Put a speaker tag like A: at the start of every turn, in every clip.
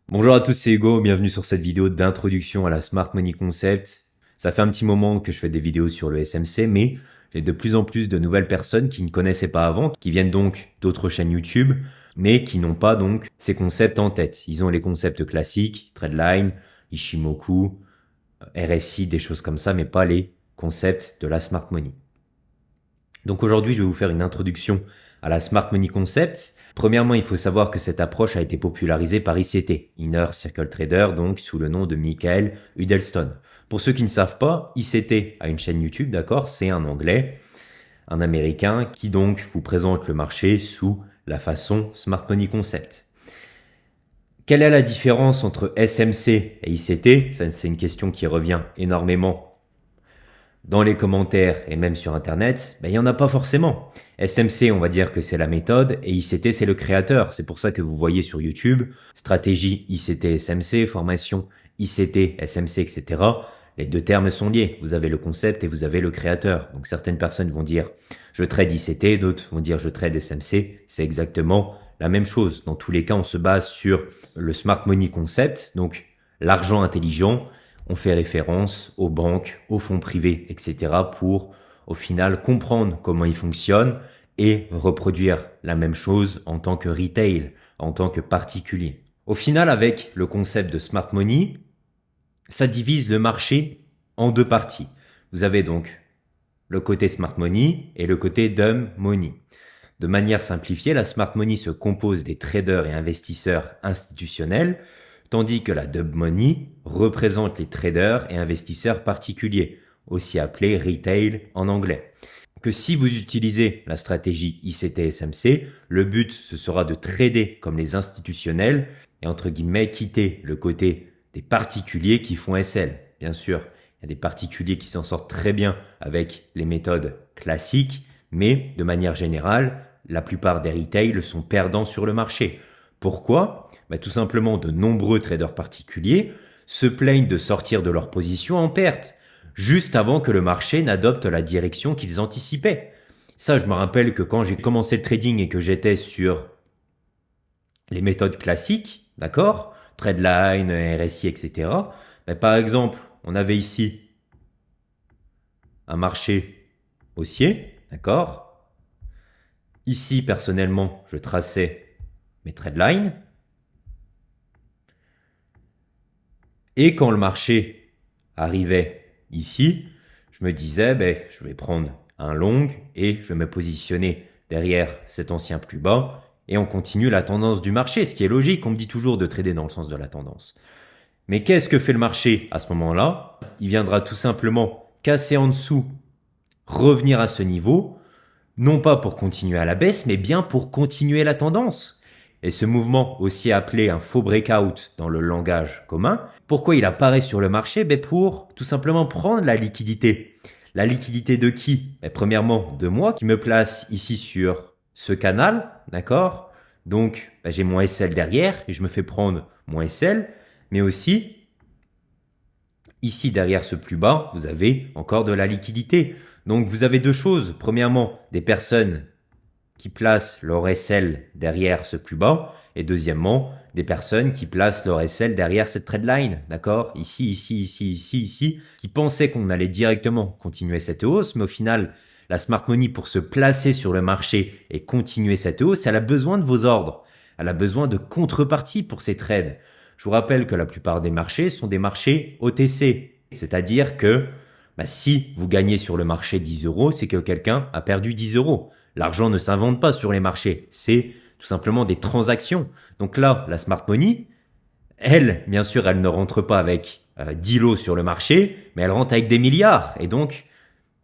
A: Bonjour à tous, c'est Hugo, bienvenue sur cette vidéo d'introduction à la Smart Money Concept. Ça fait un petit moment que je fais des vidéos sur le SMC, mais j'ai de plus en plus de nouvelles personnes qui ne connaissaient pas avant, qui viennent donc d'autres chaînes YouTube, mais qui n'ont pas donc ces concepts en tête. Ils ont les concepts classiques, Threadline, Ishimoku, RSI, des choses comme ça, mais pas les concepts de la Smart Money. Donc aujourd'hui, je vais vous faire une introduction à la Smart Money Concept. Premièrement, il faut savoir que cette approche a été popularisée par ICT, Inner Circle Trader, donc sous le nom de Michael Huddleston. Pour ceux qui ne savent pas, ICT a une chaîne YouTube, d'accord? C'est un anglais, un américain qui donc vous présente le marché sous la façon Smart Money Concept. Quelle est la différence entre SMC et ICT? Ça, c'est une question qui revient énormément dans les commentaires et même sur Internet, il y en a pas forcément. SMC, on va dire que c'est la méthode et ICT, c'est le créateur. C'est pour ça que vous voyez sur YouTube, stratégie ICT SMC, formation ICT SMC, etc. Les deux termes sont liés. Vous avez le concept et vous avez le créateur. Donc certaines personnes vont dire je trade ICT, d'autres vont dire je trade SMC. C'est exactement la même chose. Dans tous les cas, on se base sur le Smart Money Concept, donc l'argent intelligent. On fait référence aux banques, aux fonds privés, etc. pour, au final, comprendre comment ils fonctionnent et reproduire la même chose en tant que retail, en tant que particulier. Au final, avec le concept de Smart Money, ça divise le marché en deux parties. Vous avez donc le côté Smart Money et le côté Dumb Money. De manière simplifiée, la Smart Money se compose des traders et investisseurs institutionnels, tandis que la Dumb Money représente les traders et investisseurs particuliers, aussi appelés retail en anglais. Que si vous utilisez la stratégie ICT-SMC, le but ce sera de trader comme les institutionnels et entre guillemets quitter le côté des particuliers qui font SL. Bien sûr, il y a des particuliers qui s'en sortent très bien avec les méthodes classiques, mais de manière générale, la plupart des retails sont perdants sur le marché. Pourquoi? Tout simplement, de nombreux traders particuliers se plaignent de sortir de leur position en perte, juste avant que le marché n'adopte la direction qu'ils anticipaient. Ça, je me rappelle que quand j'ai commencé le trading et que j'étais sur les méthodes classiques, d'accord? Threadline, RSI, etc. Par exemple, on avait ici un marché haussier, d'accord? Ici, personnellement, je traçais mes trendlines. Et quand le marché arrivait ici, je me disais, je vais prendre un long et je vais me positionner derrière cet ancien plus bas et on continue la tendance du marché, ce qui est logique. On me dit toujours de trader dans le sens de la tendance. Mais qu'est-ce que fait le marché à ce moment-là? Il viendra tout simplement casser en dessous, revenir à ce niveau, non pas pour continuer à la baisse, mais bien pour continuer la tendance. Et ce mouvement, aussi appelé un faux breakout dans le langage commun, pourquoi il apparaît sur le marché? Pour tout simplement prendre la liquidité. La liquidité de qui? Premièrement, de moi qui me place ici sur ce canal, d'accord? Donc, j'ai mon SL derrière et je me fais prendre mon SL, mais aussi, ici derrière ce plus bas, vous avez encore de la liquidité. Donc, vous avez deux choses. Premièrement, des personnes qui placent leur SL derrière ce plus bas et deuxièmement, des personnes qui placent leur SL derrière cette trendline, d'accord? Ici, qui pensaient qu'on allait directement continuer cette hausse, mais au final, la Smart Money, pour se placer sur le marché et continuer cette hausse, elle a besoin de vos ordres. Elle a besoin de contrepartie pour ses trades. Je vous rappelle que la plupart des marchés sont des marchés OTC, c'est-à-dire que si vous gagnez sur le marché 10 euros, c'est que quelqu'un a perdu 10 euros. L'argent ne s'invente pas sur les marchés, c'est tout simplement des transactions. Donc là, la Smart Money, elle, bien sûr, elle ne rentre pas avec 10 lots sur le marché, mais elle rentre avec des milliards. Et donc,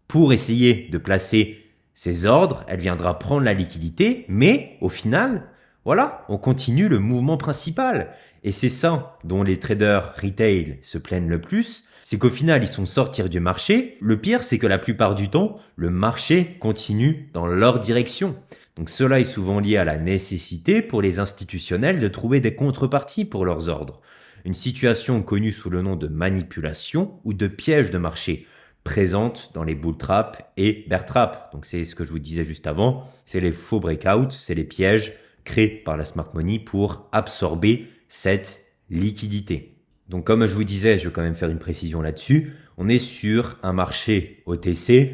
A: pour essayer de placer ses ordres, elle viendra prendre la liquidité, mais au final, voilà, on continue le mouvement principal. Et c'est ça dont les traders retail se plaignent le plus, c'est qu'au final, ils sont sortis du marché. Le pire, c'est que la plupart du temps, le marché continue dans leur direction. Donc cela est souvent lié à la nécessité pour les institutionnels de trouver des contreparties pour leurs ordres. Une situation connue sous le nom de manipulation ou de piège de marché, présente dans les bull traps et bear traps. Donc c'est ce que je vous disais juste avant, c'est les faux breakouts, c'est les pièges créés par la Smart Money pour absorber cette liquidité. Donc comme je vous disais, je vais quand même faire une précision là-dessus, on est sur un marché OTC,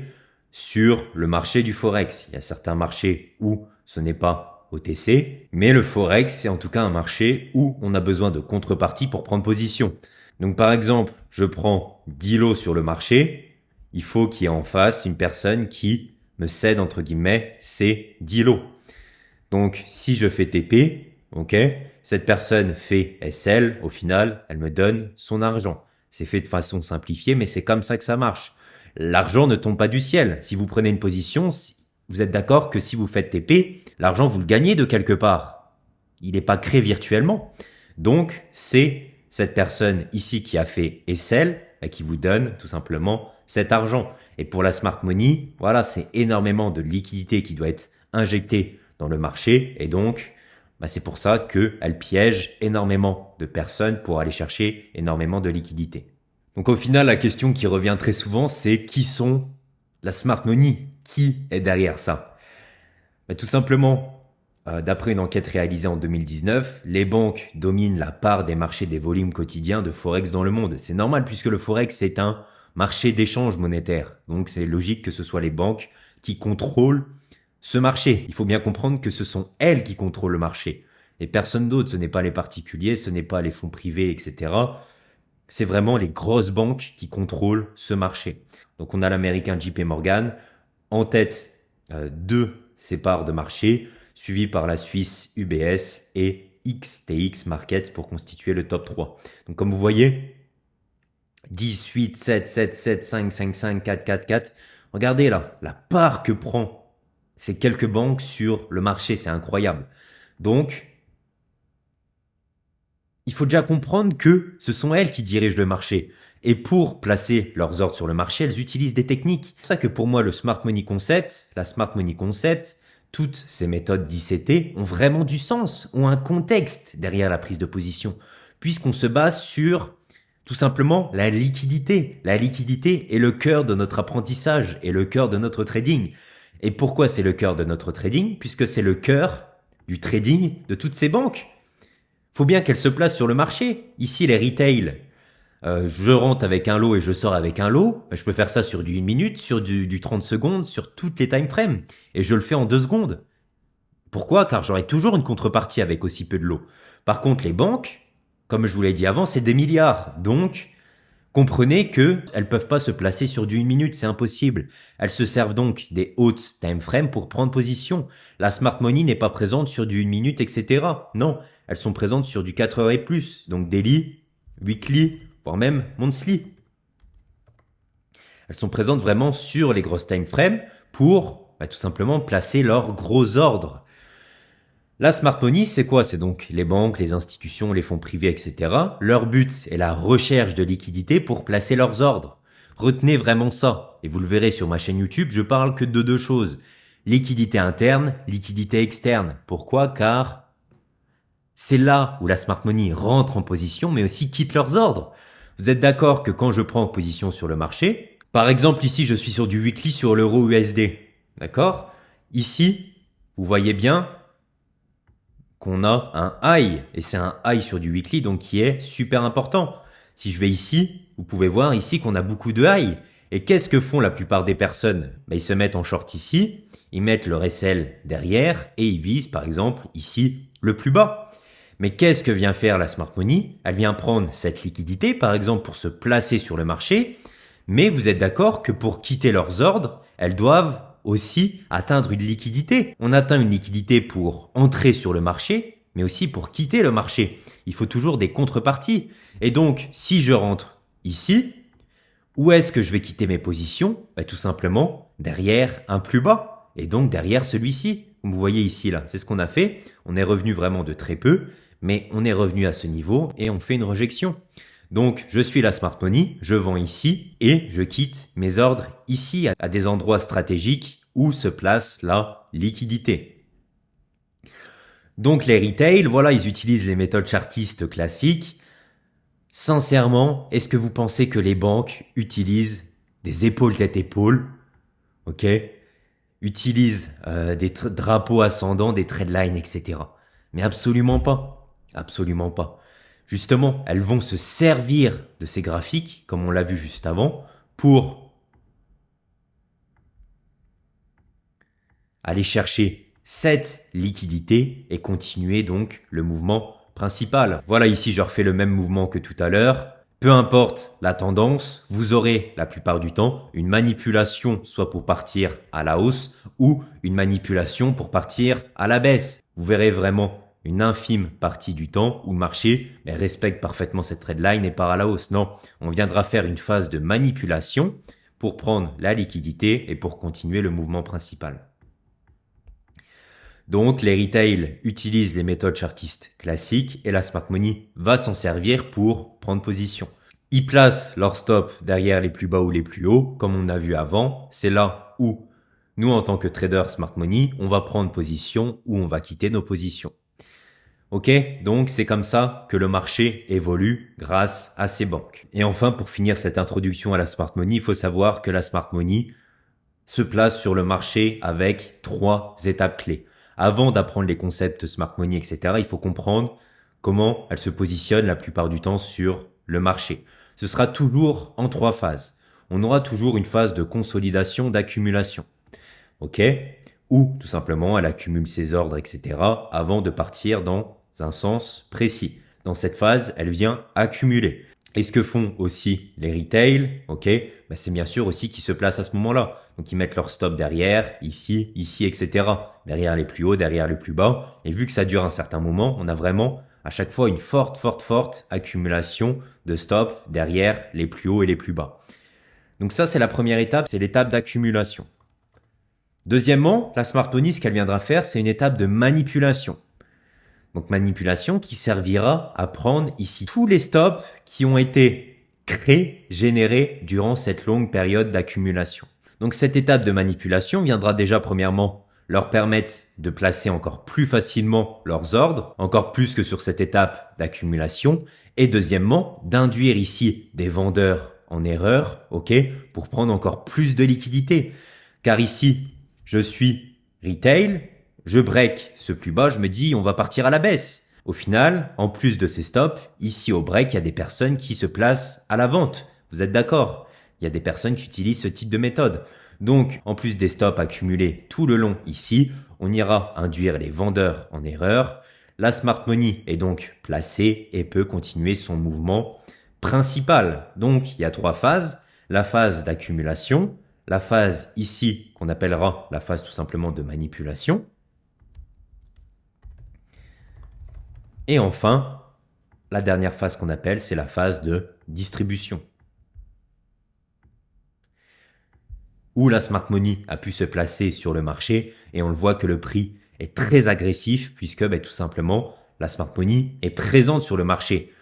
A: sur le marché du Forex. Il y a certains marchés où ce n'est pas OTC, mais le Forex, c'est en tout cas un marché où on a besoin de contrepartie pour prendre position. Donc par exemple, je prends 10 lots sur le marché, il faut qu'il y ait en face une personne qui me cède entre guillemets ces 10 lots. Donc si je fais TP, ok, cette personne fait SL, au final, elle me donne son argent. C'est fait de façon simplifiée, mais c'est comme ça que ça marche. L'argent ne tombe pas du ciel. Si vous prenez une position, vous êtes d'accord que si vous faites TP, l'argent vous le gagnez de quelque part. Il n'est pas créé virtuellement. Donc c'est cette personne ici qui a fait SL qui vous donne tout simplement cet argent. Et pour la smart money, voilà, c'est énormément de liquidité qui doit être injectée dans le marché et donc c'est pour ça qu'elle piège énormément de personnes pour aller chercher énormément de liquidités. Donc au final, la question qui revient très souvent, c'est qui sont la smart money? Qui est derrière ça? Tout simplement, d'après une enquête réalisée en 2019, les banques dominent la part des marchés des volumes quotidiens de Forex dans le monde. C'est normal puisque le Forex est un marché d'échange monétaire. Donc c'est logique que ce soit les banques qui contrôlent ce marché. Il faut bien comprendre que ce sont elles qui contrôlent le marché et personne d'autre. Ce n'est pas les particuliers, ce n'est pas les fonds privés, etc. C'est vraiment les grosses banques qui contrôlent ce marché. Donc on a l'américain JP Morgan en tête de ces parts de marché, suivi par la Suisse UBS et XTX Markets pour constituer le top 3. Donc comme vous voyez, 10, 8, 7, 7, 7, 5, 5, 5, 4, 4, 4. Regardez là, la part que prend ces quelques banques sur le marché, c'est incroyable. Donc, il faut déjà comprendre que ce sont elles qui dirigent le marché. Et pour placer leurs ordres sur le marché, elles utilisent des techniques. C'est pour ça que pour moi, le Smart Money Concept, la Smart Money Concept, toutes ces méthodes d'ICT ont vraiment du sens, ont un contexte derrière la prise de position, puisqu'on se base sur tout simplement la liquidité. La liquidité est le cœur de notre apprentissage et le cœur de notre trading. Et pourquoi c'est le cœur de notre trading? Puisque c'est le cœur du trading de toutes ces banques. Faut bien qu'elles se placent sur le marché. Ici, les retail, je rentre avec un lot et je sors avec un lot. Je peux faire ça sur du 1 minute, sur du 30 secondes, sur toutes les time frames. Et je le fais en 2 secondes. Pourquoi? Car j'aurai toujours une contrepartie avec aussi peu de lot. Par contre, les banques, comme je vous l'ai dit avant, c'est des milliards. Donc, comprenez que elles peuvent pas se placer sur du 1 minute, c'est impossible. Elles se servent donc des hautes time frames pour prendre position. La smart money n'est pas présente sur du 1 minute, etc. Non, elles sont présentes sur du 4 heures et plus, donc daily, weekly, voire même monthly. Elles sont présentes vraiment sur les grosses time frames pour tout simplement placer leurs gros ordres. La smart money, c'est quoi? C'est donc les banques, les institutions, les fonds privés, etc. Leur but est la recherche de liquidité pour placer leurs ordres. Retenez vraiment ça. Et vous le verrez sur ma chaîne YouTube, je parle que de 2 choses. Liquidité interne, liquidité externe. Pourquoi? Car c'est là où la smart money rentre en position, mais aussi quitte leurs ordres. Vous êtes d'accord que quand je prends position sur le marché, par exemple ici je suis sur du weekly sur l'euro USD. D'accord? Ici, vous voyez bien qu'on a un high, et c'est un high sur du weekly, donc qui est super important. Si je vais ici, vous pouvez voir ici qu'on a beaucoup de high. Et qu'est-ce que font la plupart des personnes? Ils se mettent en short ici, ils mettent leur SL derrière, et ils visent par exemple ici le plus bas. Mais qu'est-ce que vient faire la smart money? Elle vient prendre cette liquidité, par exemple pour se placer sur le marché, mais vous êtes d'accord que pour quitter leurs ordres, elles doivent aussi atteindre une liquidité. On atteint une liquidité pour entrer sur le marché, mais aussi pour quitter le marché. Il faut toujours des contreparties. Et donc, si je rentre ici, où est-ce que je vais quitter mes positions? Tout simplement derrière un plus bas, et donc derrière celui-ci. Vous voyez ici, là, c'est ce qu'on a fait. On est revenu vraiment de très peu, mais on est revenu à ce niveau et on fait une rejection. Donc, je suis la smart money, je vends ici et je quitte mes ordres ici à des endroits stratégiques où se place la liquidité. Donc, les retail, voilà, ils utilisent les méthodes chartistes classiques. Sincèrement, est-ce que vous pensez que les banques utilisent des épaules tête-épaules, ok, utilisent des drapeaux ascendants, des trendlines, etc. Mais absolument pas. Absolument pas. justement, elles vont se servir de ces graphiques, comme on l'a vu juste avant, pour aller chercher cette liquidité et continuer donc le mouvement principal. Voilà, ici je refais le même mouvement que tout à l'heure. Peu importe la tendance, vous aurez la plupart du temps une manipulation soit pour partir à la hausse ou une manipulation pour partir à la baisse. Vous verrez vraiment une infime partie du temps où le marché respecte parfaitement cette trendline et part à la hausse. Non, on viendra faire une phase de manipulation pour prendre la liquidité et pour continuer le mouvement principal. Donc, les retail utilisent les méthodes chartistes classiques et la smart money va s'en servir pour prendre position. Ils placent leur stop derrière les plus bas ou les plus hauts, comme on a vu avant. C'est là où nous, en tant que traders smart money, on va prendre position ou on va quitter nos positions. Ok, donc c'est comme ça que le marché évolue grâce à ces banques. Et enfin, pour finir cette introduction à la smart money, il faut savoir que la smart money se place sur le marché avec 3 étapes clés. Avant d'apprendre les concepts smart money, etc., il faut comprendre comment elle se positionne la plupart du temps sur le marché. Ce sera toujours en 3 phases. On aura toujours une phase de consolidation, d'accumulation. Ok? Ou tout simplement, elle accumule ses ordres, etc., avant de partir dans un sens précis. Dans cette phase, elle vient accumuler. Et ce que font aussi les retail, ok, c'est bien sûr aussi qu'ils se placent à ce moment-là. Donc ils mettent leur stop derrière, ici, etc. Derrière les plus hauts, derrière les plus bas. Et vu que ça dure un certain moment, on a vraiment à chaque fois une forte accumulation de stop derrière les plus hauts et les plus bas. Donc ça, c'est la première étape, c'est l'étape d'accumulation. Deuxièmement, la smart money, ce qu'elle viendra faire, c'est une étape de manipulation. Donc manipulation qui servira à prendre ici tous les stops qui ont été créés, générés durant cette longue période d'accumulation. Donc cette étape de manipulation viendra déjà premièrement leur permettre de placer encore plus facilement leurs ordres, encore plus que sur cette étape d'accumulation. Et deuxièmement, d'induire ici des vendeurs en erreur, ok, pour prendre encore plus de liquidité. Car ici, je suis retail, je break ce plus bas, je me dis on va partir à la baisse. Au final, en plus de ces stops, ici au break, il y a des personnes qui se placent à la vente. Vous êtes d'accord? Il y a des personnes qui utilisent ce type de méthode. Donc, en plus des stops accumulés tout le long ici, on ira induire les vendeurs en erreur. La smart money est donc placée et peut continuer son mouvement principal. Donc, il y a 3 phases. La phase d'accumulation, la phase ici qu'on appellera la phase tout simplement de manipulation. Et enfin, la dernière phase qu'on appelle, c'est la phase de distribution. Où la smart money a pu se placer sur le marché et on le voit que le prix est très agressif puisque tout simplement la smart money est présente sur le marché.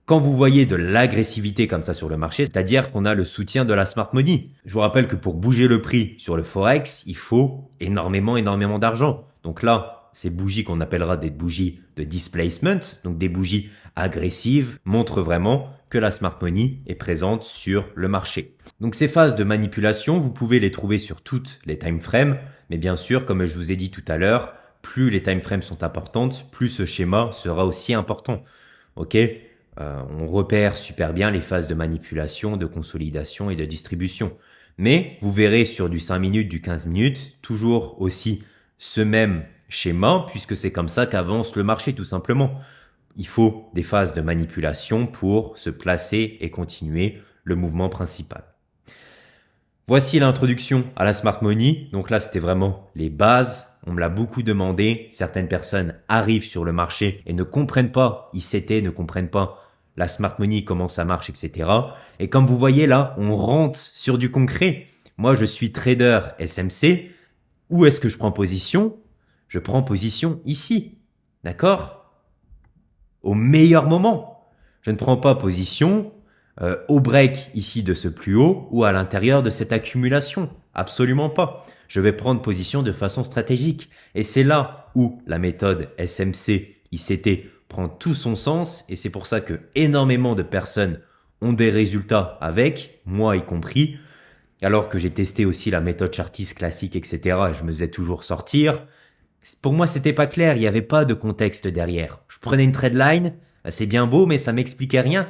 A: Quand vous voyez de l'agressivité comme ça sur le marché, c'est-à-dire qu'on a le soutien de la smart money. Je vous rappelle que pour bouger le prix sur le Forex, il faut énormément d'argent. Donc là, ces bougies qu'on appellera des bougies de displacement, donc des bougies agressives, montrent vraiment que la smart money est présente sur le marché. Donc ces phases de manipulation, vous pouvez les trouver sur toutes les time frames, mais bien sûr, comme je vous ai dit tout à l'heure, plus les time frames sont importantes, plus ce schéma sera aussi important. Ok ? On repère super bien les phases de manipulation, de consolidation et de distribution. Mais vous verrez sur du 5 minutes, du 15 minutes, toujours aussi ce même schéma, puisque c'est comme ça qu'avance le marché tout simplement. Il faut des phases de manipulation pour se placer et continuer le mouvement principal. Voici l'introduction à la smart money. Donc là, c'était vraiment les bases. On me l'a beaucoup demandé. Certaines personnes arrivent sur le marché et ne comprennent pas ICT, ne comprennent pas la smart money, comment ça marche, etc. Et comme vous voyez là, on rentre sur du concret. Moi, je suis trader SMC. Où est-ce que je prends position? Je prends position ici. D'accord? Au meilleur moment. Je ne prends pas position au break ici de ce plus haut ou à l'intérieur de cette accumulation. Absolument pas. Je vais prendre position de façon stratégique. Et c'est là où la méthode SMC ICT prend tout son sens et c'est pour ça que énormément de personnes ont des résultats avec, moi y compris, alors que j'ai testé aussi la méthode chartiste classique, etc. et je me faisais toujours sortir. Pour moi, c'était pas clair, il n'y avait pas de contexte derrière. Je prenais une trade line, C'est bien beau, mais ça m'expliquait rien.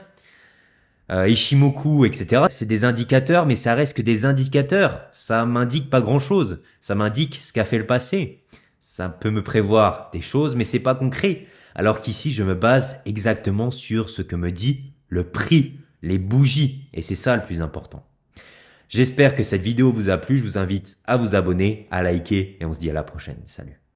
A: Ishimoku, etc. C'est des indicateurs, mais ça reste que des indicateurs. Ça m'indique pas grand-chose. Ça m'indique ce qu'a fait le passé. Ça peut me prévoir des choses, mais c'est pas concret. Alors qu'ici, je me base exactement sur ce que me dit le prix, les bougies. Et c'est ça le plus important. J'espère que cette vidéo vous a plu. Je vous invite à vous abonner, à liker, et on se dit à la prochaine. Salut.